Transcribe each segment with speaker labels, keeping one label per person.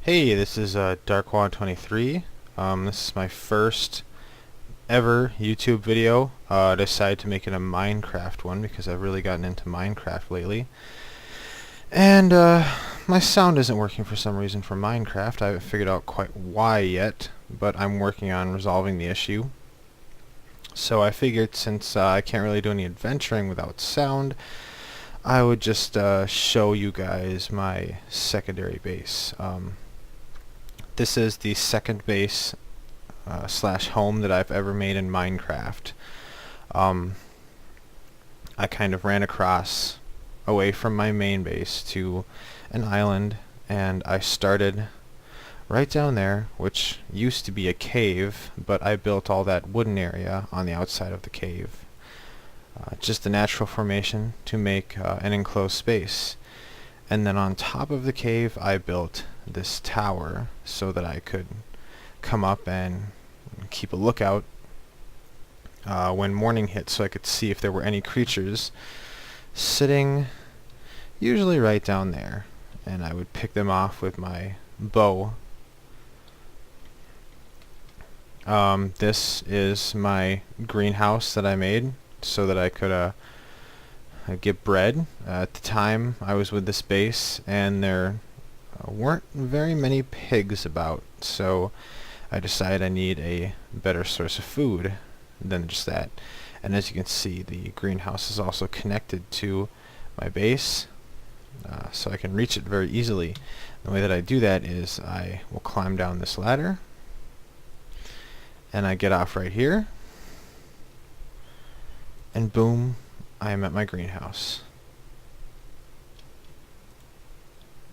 Speaker 1: Hey, this is Darquan 23. This is my first ever YouTube video. I decided to make it a Minecraft one because I've really gotten into Minecraft lately. And my sound isn't working for some reason for Minecraft. I haven't figured out quite why yet, but I'm working on resolving the issue. So I figured since I can't really do any adventuring without sound, I would just show you guys my secondary base. This is the second base slash home that I've ever made in Minecraft. I kind of ran across away from my main base to an island, and I started right down there, which used to be a cave, but I built all that wooden area on the outside of the cave. Just a natural formation to make an enclosed space. And then on top of the cave I built this tower so that I could come up and keep a lookout when morning hit, so I could see if there were any creatures sitting usually right down there, and I would pick them off with my bow. This is my greenhouse that I made so that I could get bread. At the time I was with this base, and there weren't very many pigs about, so I decided I need a better source of food than just that. And as you can see, the greenhouse is also connected to my base, so I can reach it very easily. The way that I do that is I will climb down this ladder, and I get off right here, and boom, I am at my greenhouse.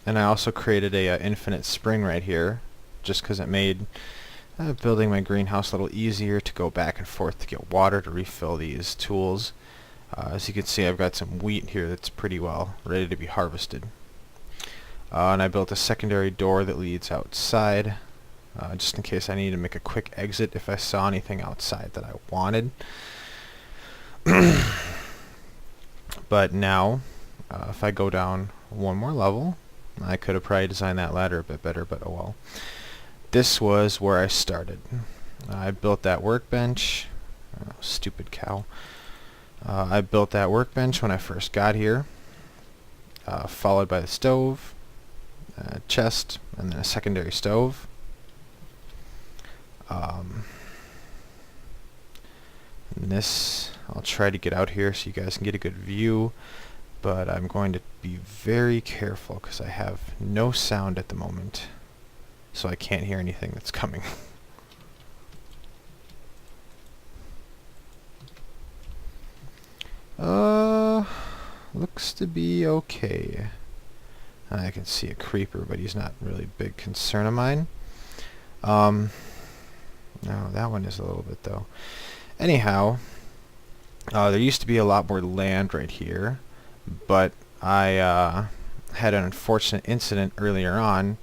Speaker 1: And I also created a infinite spring right here, just because it made building my greenhouse a little easier to go back and forth to get water to refill these tools. As you can see, I've got some wheat here that's pretty well ready to be harvested. And I built a secondary door that leads outside, just in case I need to make a quick exit if I saw anything outside that I wanted. But now, if I go down one more level, I could have probably designed that ladder a bit better, but oh well. This was where I started. I built that workbench. Oh, stupid cow. I built that workbench when I first got here, followed by the stove, chest, and then a secondary stove. And this, I'll try to get out here so you guys can get a good view, but I'm going to be very careful because I have no sound at the moment, so I can't hear anything that's coming. Looks to be okay. I can see a creeper, but he's not really a big concern of mine. No, that one is a little bit though. Anyhow, there used to be a lot more land right here, but I had an unfortunate incident earlier on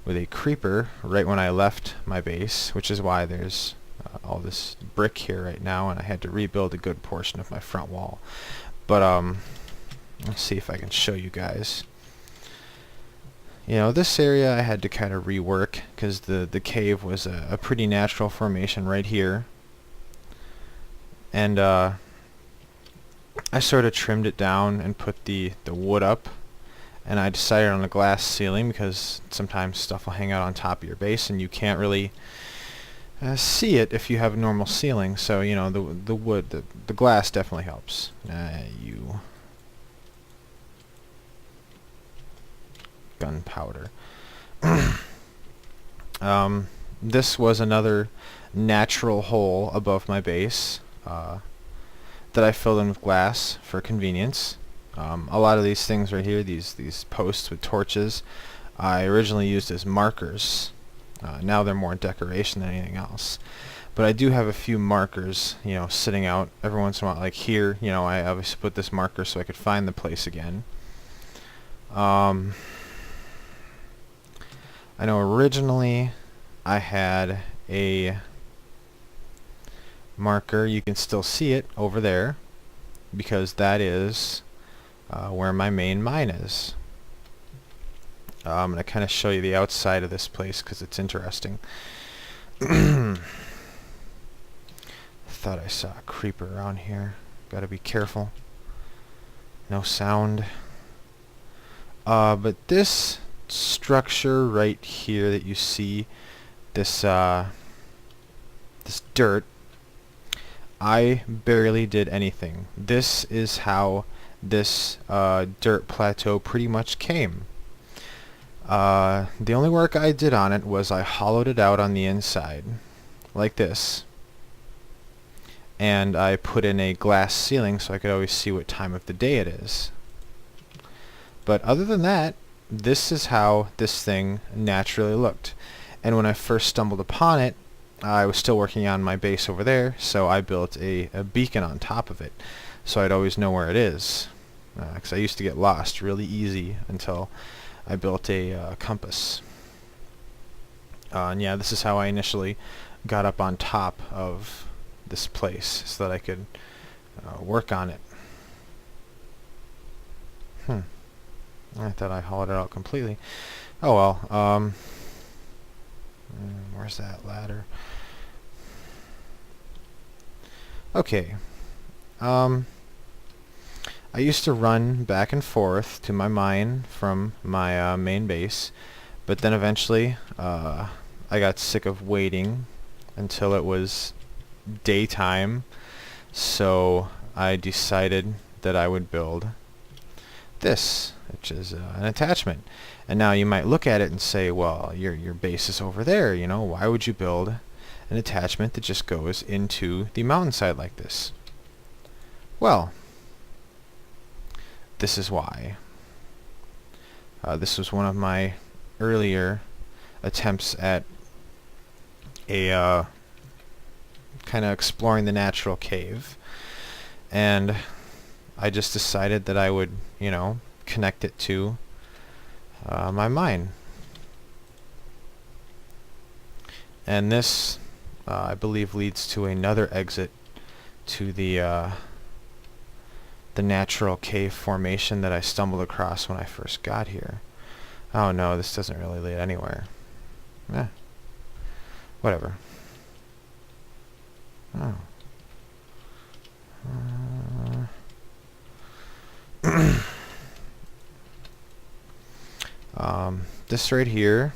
Speaker 1: with a creeper right when I left my base, which is why there's all this brick here right now, and I had to rebuild a good portion of my front wall. But let's see if I can show you guys. You know, this area I had to kind of rework because the cave was a pretty natural formation right here. And I sort of trimmed it down and put the wood up, and I decided on a glass ceiling because sometimes stuff will hang out on top of your base and you can't really see it if you have a normal ceiling. So you know, the wood, the glass definitely helps. You gunpowder. This was another natural hole above my base that I filled in with glass for convenience. A lot of these things right here, these posts with torches, I originally used as markers. Now they're more decoration than anything else. But I do have a few markers, you know, sitting out every once in a while. Like here, you know, I obviously put this marker so I could find the place again. I know originally I had a marker, you can still see it over there, because that is where my main mine is. I'm going to kind of show you the outside of this place because it's interesting. Thought I saw a creeper around here. Gotta be careful. No sound. But this structure right here that you see, this this dirt, I barely did anything. This is how this dirt plateau pretty much came. The only work I did on it was I hollowed it out on the inside, like this. And I put in a glass ceiling so I could always see what time of the day it is. But other than that, this is how this thing naturally looked. And when I first stumbled upon it, I was still working on my base over there, so I built a beacon on top of it, so I'd always know where it is. Because I used to get lost really easy until I built a compass. And yeah, this is how I initially got up on top of this place so that I could work on it. I thought I hollowed it out completely. Oh well. Where's that ladder? Okay. I used to run back and forth to my mine from my main base, but then eventually I got sick of waiting until it was daytime, so I decided that I would build this, which is an attachment. And now you might look at it and say, well, your base is over there, you know, why would you build an attachment that just goes into the mountainside like this? Well, this is why. This was one of my earlier attempts at a kind of exploring the natural cave, and I just decided that I would, you know, connect it to my mine. And this, I believe, leads to another exit to the natural cave formation that I stumbled across when I first got here. Oh no, this doesn't really lead anywhere. Whatever. Oh. This right here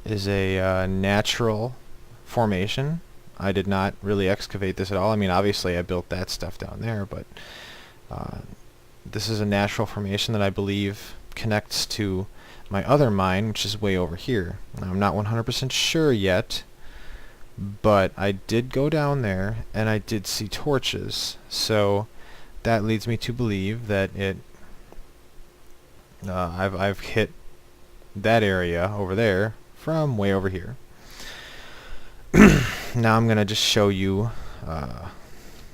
Speaker 1: is a natural formation. I did not really excavate this at all. I mean, obviously I built that stuff down there, but this is a natural formation that I believe connects to my other mine, which is way over here. Now, I'm not 100% sure yet, but I did go down there and I did see torches, so that leads me to believe that it I've hit that area over there from way over here. Now I'm gonna just show you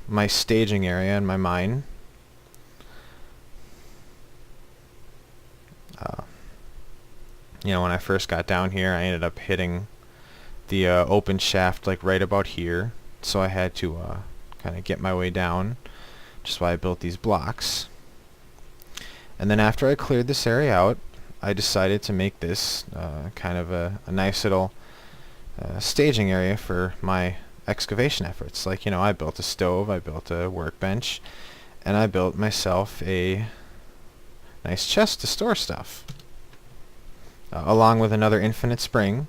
Speaker 1: my staging area in my mine. You know, when I first got down here, I ended up hitting the open shaft like right about here, so I had to kind of get my way down, which is why I built these blocks. And then after I cleared this area out, I decided to make this kind of a nice little staging area for my excavation efforts. Like, you know, I built a stove, I built a workbench, and I built myself a nice chest to store stuff. Along with another infinite spring,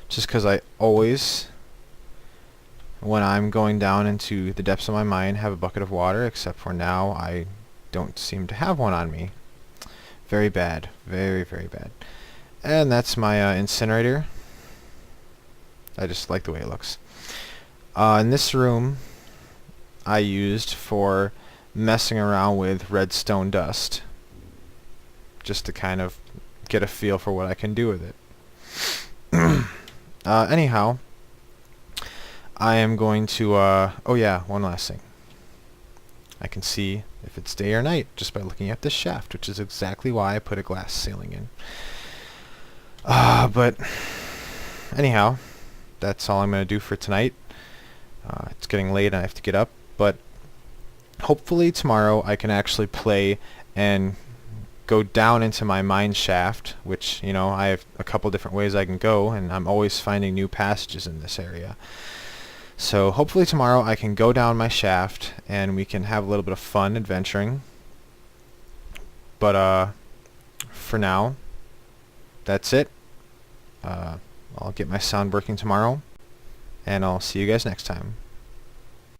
Speaker 1: just because I always, when I'm going down into the depths of my mine, have a bucket of water, except for now I don't seem to have one on me. Very bad. Very, very bad. And that's my incinerator. I just like the way it looks. In this room, I used for messing around with redstone dust, just to kind of get a feel for what I can do with it. Anyhow, I am going to, oh yeah, one last thing. I can see if it's day or night just by looking at this shaft, which is exactly why I put a glass ceiling in. But anyhow, that's all I'm going to do for tonight. It's getting late and I have to get up, but hopefully tomorrow I can actually play and go down into my mine shaft, which, you know, I have a couple different ways I can go, and I'm always finding new passages in this area. So hopefully tomorrow I can go down my shaft and we can have a little bit of fun adventuring. But for now, that's it. I'll get my sound working tomorrow, and I'll see you guys next time.